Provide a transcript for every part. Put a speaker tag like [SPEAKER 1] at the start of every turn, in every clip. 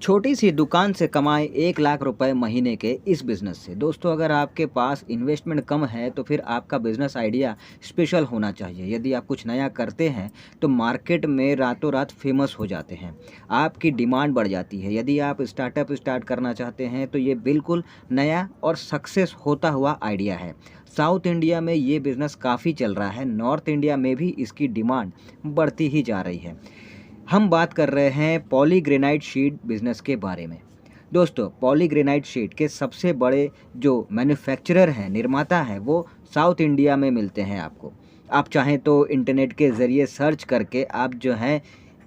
[SPEAKER 1] छोटी सी दुकान से कमाएं 1 लाख रुपए महीने के इस बिज़नेस से। दोस्तों, अगर आपके पास इन्वेस्टमेंट कम है तो फिर आपका बिज़नेस आइडिया स्पेशल होना चाहिए। यदि आप कुछ नया करते हैं तो मार्केट में रातों रात फेमस हो जाते हैं, आपकी डिमांड बढ़ जाती है। यदि आप स्टार्टअप स्टार्ट करना चाहते हैं तो ये बिल्कुल नया और सक्सेस होता हुआ आइडिया है। साउथ इंडिया में ये बिज़नेस काफ़ी चल रहा है, नॉर्थ इंडिया में भी इसकी डिमांड बढ़ती ही जा रही है। हम बात कर रहे हैं पॉलीग्रेनाइट शीट बिज़नेस के बारे में। दोस्तों, पॉलीग्रेनाइट शीट के सबसे बड़े जो मैन्युफैक्चरर हैं, निर्माता हैं, वो साउथ इंडिया में मिलते हैं आपको। आप चाहें तो इंटरनेट के ज़रिए सर्च करके आप जो हैं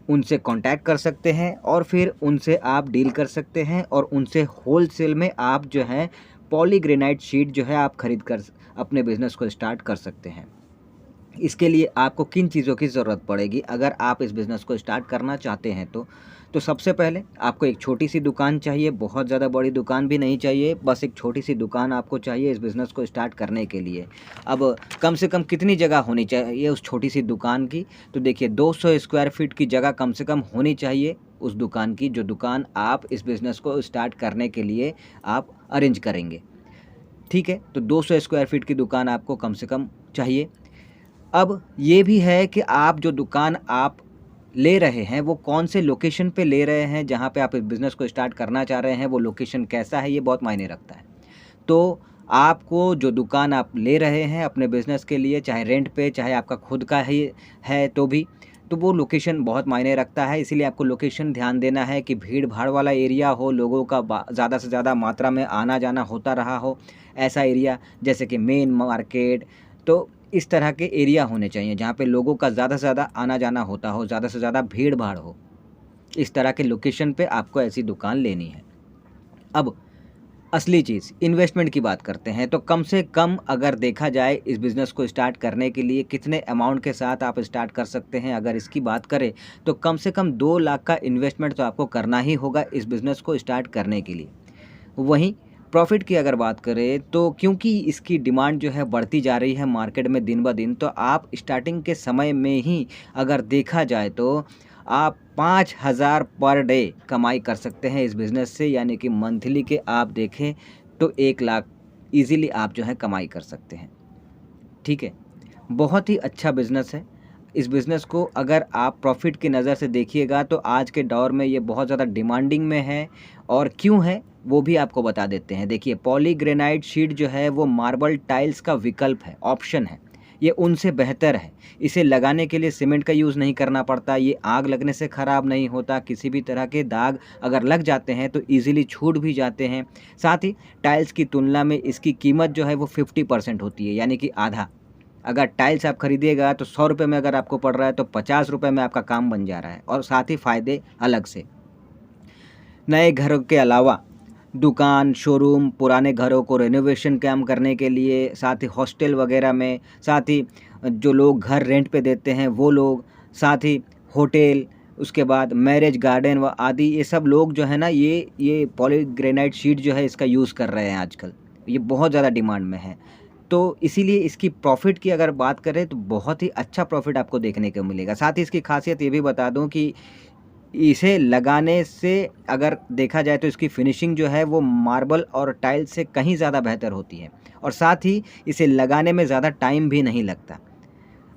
[SPEAKER 1] उनसे कांटेक्ट कर सकते हैं और फिर उनसे आप डील कर सकते हैं और उनसे होलसेल में आप जो है पॉलीग्रेनाइट शीट जो है आप खरीद कर अपने बिज़नेस को स्टार्ट कर सकते हैं। इसके लिए आपको किन चीज़ों की ज़रूरत पड़ेगी अगर आप इस बिज़नेस को स्टार्ट करना चाहते हैं तो सबसे पहले आपको एक छोटी-सी दुकान चाहिए, बहुत ज़्यादा बड़ी दुकान भी नहीं चाहिए, बस एक छोटी-सी दुकान आपको चाहिए इस बिज़नेस को स्टार्ट करने के लिए। अब कम से कम कितनी जगह होनी चाहिए उस छोटी-सी दुकान की? तो देखिए, 200 स्क्वायर फीट की जगह कम से कम होनी चाहिए उस दुकान की, जो दुकान आप इस बिज़नेस को स्टार्ट करने के लिए आप अरेंज करेंगे। ठीक है? तो 200 स्क्वायर फीट की दुकान आपको कम से कम चाहिए। अब ये भी है कि आप जो दुकान आप ले रहे हैं वो कौन से लोकेशन पे ले रहे हैं, जहाँ पे आप इस बिज़नेस को स्टार्ट करना चाह रहे हैं वो लोकेशन कैसा है, ये बहुत मायने रखता है। तो आपको जो दुकान आप ले रहे हैं अपने बिज़नेस के लिए, चाहे रेंट पे चाहे आपका खुद का ही है तो भी, तो वो लोकेशन बहुत मायने रखता है। इसीलिए आपको लोकेशन ध्यान देना है कि भीड़-भाड़ वाला एरिया हो, लोगों का ज़्यादा से ज़्यादा मात्रा में आना-जाना होता रहा हो, ऐसा एरिया जैसे कि मेन मार्केट। तो इस तरह के एरिया होने चाहिए जहाँ पे लोगों का ज़्यादा से ज़्यादा आना-जाना होता हो, ज़्यादा से ज़्यादा भीड़-भाड़ हो। इस तरह के लोकेशन पे आपको ऐसी दुकान लेनी है। अब असली चीज़ इन्वेस्टमेंट की बात करते हैं, तो कम से कम अगर देखा जाए इस बिज़नेस को स्टार्ट करने के लिए कितने अमाउंट के साथ आप स्टार्ट कर सकते हैं, अगर इसकी बात करें तो कम से कम 2 लाख का इन्वेस्टमेंट तो आपको करना ही होगा इस बिज़नेस को स्टार्ट करने के लिए। वहीं प्रॉफ़िट की अगर बात करें तो क्योंकि इसकी डिमांड जो है बढ़ती जा रही है मार्केट में दिन-ब-दिन, तो आप स्टार्टिंग के समय में ही अगर देखा जाए तो आप 5,000 पर डे कमाई कर सकते हैं इस बिज़नेस से, यानी कि मंथली के आप देखें तो 1 लाख ईज़िली आप जो है कमाई कर सकते हैं। ठीक है? बहुत ही अच्छा बिज़नेस है। इस बिज़नेस को अगर आप प्रॉफ़िट की नज़र से देखिएगा तो आज के दौर में ये बहुत ज़्यादा डिमांडिंग में है। और क्यों है, वो भी आपको बता देते हैं। देखिए, पॉलीग्रेनाइट शीट जो है वो मार्बल टाइल्स का विकल्प है, ऑप्शन है। ये उनसे बेहतर है। इसे लगाने के लिए सीमेंट का यूज़ नहीं करना पड़ता, ये आग लगने से ख़राब नहीं होता, किसी भी तरह के दाग अगर लग जाते हैं तो ईज़िली छूट भी जाते हैं। साथ ही टाइल्स की तुलना में इसकी कीमत जो है वो 50% होती है, यानी कि आधा। अगर टाइल्स आप खरीदिएगा तो ₹100 में अगर आपको पड़ रहा है तो ₹50 में आपका काम बन जा रहा है, और साथ ही फ़ायदे अलग से। नए घरों के अलावा दुकान, शोरूम, पुराने घरों को रेनोवेशन काम करने के लिए, साथ ही हॉस्टल वगैरह में, साथ ही जो लोग घर रेंट पे देते हैं वो लोग, साथ ही होटल, उसके बाद मैरेज गार्डन व आदि, ये सब लोग जो है ना ये पॉलीग्रेनाइट शीट जो है इसका यूज़ कर रहे हैं आजकल। ये बहुत ज़्यादा डिमांड में है। तो इसीलिए इसकी प्रॉफ़िट की अगर बात करें तो बहुत ही अच्छा प्रॉफ़िट आपको देखने को मिलेगा। साथ ही इसकी ख़ासियत ये भी बता दूँ कि इसे लगाने से अगर देखा जाए तो इसकी फिनिशिंग जो है वो मार्बल और टाइल्स से कहीं ज़्यादा बेहतर होती है, और साथ ही इसे लगाने में ज़्यादा टाइम भी नहीं लगता,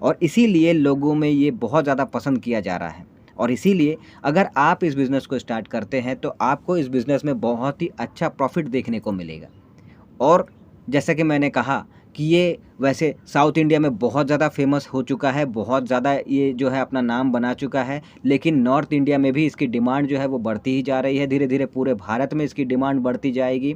[SPEAKER 1] और इसीलिए लोगों में ये बहुत ज़्यादा पसंद किया जा रहा है। और इसीलिए अगर आप इस बिज़नेस को स्टार्ट करते हैं तो आपको इस बिज़नेस में बहुत ही अच्छा प्रॉफ़िट देखने को मिलेगा। और जैसा कि मैंने कहा कि ये वैसे साउथ इंडिया में बहुत ज़्यादा फ़ेमस हो चुका है, बहुत ज़्यादा ये जो है अपना नाम बना चुका है, लेकिन नॉर्थ इंडिया में भी इसकी डिमांड जो है वो बढ़ती ही जा रही है। धीरे-धीरे पूरे भारत में इसकी डिमांड बढ़ती जाएगी।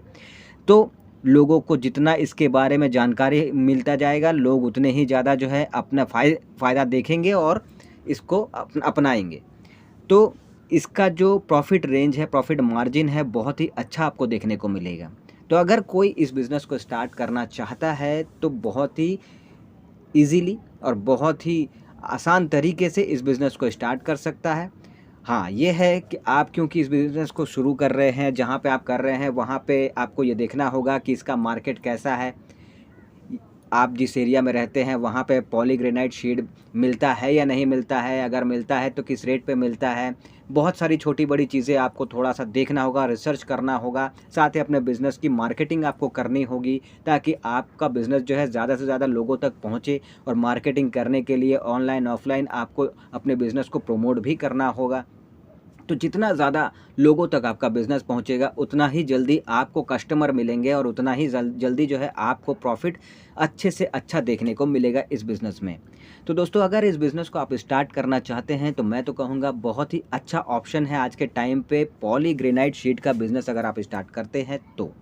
[SPEAKER 1] तो लोगों को जितना इसके बारे में जानकारी मिलता जाएगा, लोग उतने ही ज़्यादा जो है अपना फ़ायदा देखेंगे और इसको अपनाएँगे। तो इसका जो प्रॉफ़िट रेंज है, प्रॉफ़िट मार्जिन है, बहुत ही अच्छा आपको देखने को मिलेगा। तो अगर कोई इस बिज़नेस को स्टार्ट करना चाहता है तो बहुत ही ईज़िली और बहुत ही आसान तरीके से इस बिज़नेस को स्टार्ट कर सकता है। हाँ, ये है कि आप क्योंकि इस बिज़नेस को शुरू कर रहे हैं, जहाँ पे आप कर रहे हैं वहाँ पे आपको ये देखना होगा कि इसका मार्केट कैसा है। आप जिस एरिया में रहते हैं वहाँ पे पॉलीग्रेनाइट शीट मिलता है या नहीं मिलता है, अगर मिलता है तो किस रेट पे मिलता है, बहुत सारी छोटी-बड़ी चीज़ें आपको थोड़ा-सा देखना होगा, रिसर्च करना होगा, साथ ही अपने बिज़नेस की मार्केटिंग आपको करनी होगी ताकि आपका बिज़नेस जो है ज़्यादा से ज़्यादा लोगों तक पहुँचे। और मार्केटिंग करने के लिए ऑनलाइन, ऑफ़लाइन आपको अपने बिज़नेस को प्रमोट भी करना होगा। तो जितना ज़्यादा लोगों तक आपका बिज़नेस पहुँचेगा, उतना ही जल्दी आपको कस्टमर मिलेंगे और उतना ही जल्दी जो है आपको प्रॉफ़िट अच्छे से अच्छा देखने को मिलेगा इस बिज़नेस में। तो दोस्तों, अगर इस बिज़नेस को आप स्टार्ट करना चाहते हैं तो मैं तो कहूँगा बहुत ही अच्छा ऑप्शन है आज के टाइम पे पॉलीग्रेनाइट शीट का बिज़नेस अगर आप स्टार्ट करते हैं तो।